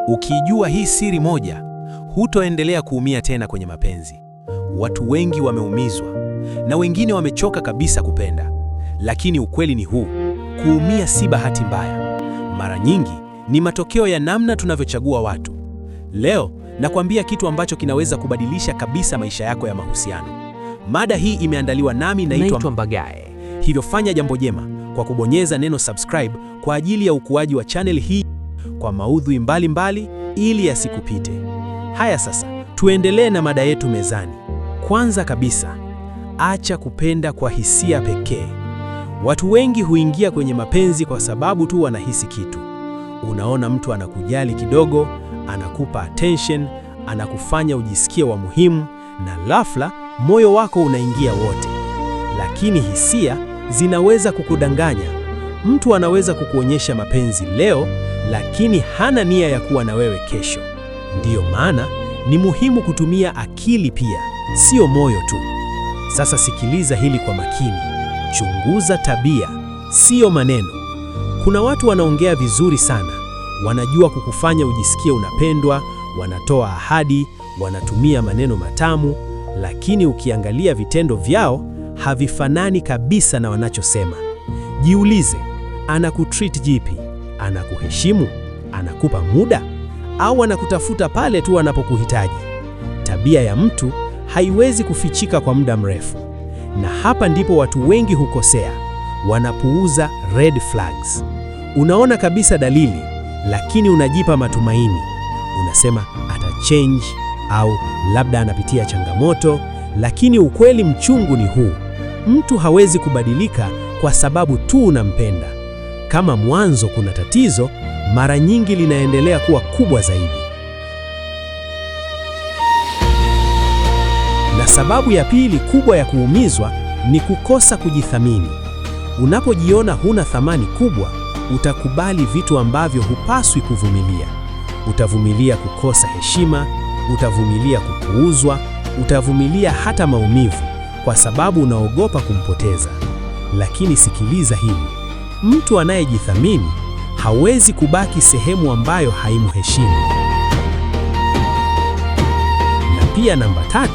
Ukijua hii siri moja, hutoendelea kuumia tena kwenye mapenzi. Watu wengi wameumizwa na wengine wamechoka kabisa kupenda. Lakini ukweli ni huu, kuumia si bahati mbaya. Mara nyingi ni matokeo ya namna tunavyochagua watu. Leo nakwambia kitu ambacho kinaweza kubadilisha kabisa maisha yako ya mahusiano. Mada hii imeandaliwa nami naitwa Mbagae. Hivyo fanya jambo jema kwa kubonyeza neno subscribe kwa ajili ya ukuaji wa channel hii kwa maudhui mbalimbali ili yasikupite. Haya sasa, tuendelee na mada yetu mezani. Kwanza kabisa, acha kupenda kwa hisia pekee. Watu wengi huingia kwenye mapenzi kwa sababu tu wanahisi kitu. Unaona mtu anakujali kidogo, anakupa attention, anakufanya ujisikie wa muhimu, na ghafla moyo wako unaingia wote. Lakini hisia zinaweza kukudanganya. Mtu anaweza kukuonyesha mapenzi leo, lakini hana nia ya kuwa na wewe kesho. Ndiyo maana ni muhimu kutumia akili pia, sio moyo tu. Sasa sikiliza hili kwa makini. Chunguza tabia, sio maneno. Kuna watu wanaongea vizuri sana, wanajua kukufanya ujisikie unapendwa, wanatoa ahadi, wanatumia maneno matamu, lakini ukiangalia vitendo vyao havifanani kabisa na wanachosema. Jiulize, anakutreat jipi? Anakuheshimu? Anakupa muda? Au anakutafuta pale tu anapokuhitaji? Tabia ya mtu haiwezi kufichika kwa muda mrefu. Na hapa ndipo watu wengi hukosea. Wanapuuza red flags. Unaona kabisa dalili, lakini unajipa matumaini. Unasema atachange au labda anapitia changamoto, lakini ukweli mchungu ni huu. Mtu hawezi kubadilika kwa sababu tu unampenda. Kama mwanzo kuna tatizo, mara nyingi linaendelea kuwa kubwa zaidi. Na sababu ya pili kubwa ya kuumizwa ni kukosa kujithamini. Unapojiona huna thamani kubwa, utakubali vitu ambavyo hupaswi kuvumilia. Utavumilia kukosa heshima, utavumilia kupuuzwa, utavumilia hata maumivu kwa sababu unaogopa kumpoteza. Lakini sikiliza hili, mtu anayejithamini hawezi kubaki sehemu ambayo haimheshimu. Na pia namba 3,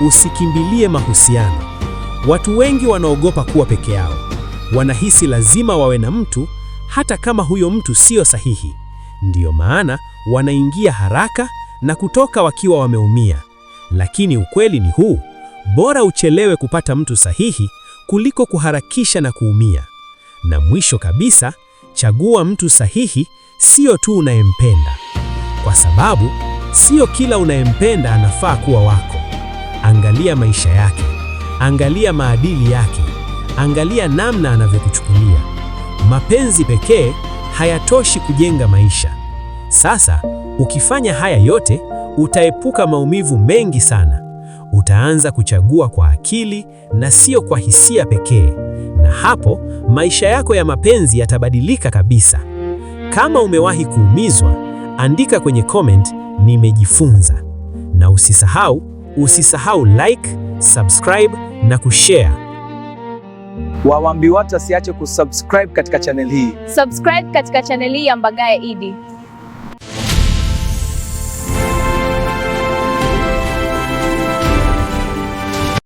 usikimbilie mahusiano. Watu wengi wanaogopa kuwa peke yao. Wanahisi lazima wawe na mtu hata kama huyo mtu sio sahihi. Ndiyo maana wanaingia haraka na kutoka wakiwa wameumia. Lakini ukweli ni huu, bora uchelewe kupata mtu sahihi kuliko kuharakisha na kuumia. Na mwisho kabisa, chagua mtu sahihi, sio tu unayempenda. Kwa sababu sio kila unayempenda anafaa kuwa wako. Angalia maisha yake, angalia maadili yake, angalia namna anavyokuchukulia. Mapenzi pekee hayatoshi kujenga maisha. Sasa, ukifanya haya yote, utaepuka maumivu mengi sana. Utaanza kuchagua kwa akili na sio kwa hisia pekee. Na hapo, maisha yako ya mapenzi yatabadilika kabisa. Kama umewahi kuumizwa, andika kwenye comment nimejifunza. Na usisahau like, subscribe na kushare. Waambi watu asiache kusubscribe katika channel hii. Subscribe katika channel hii ya Mbagae ED.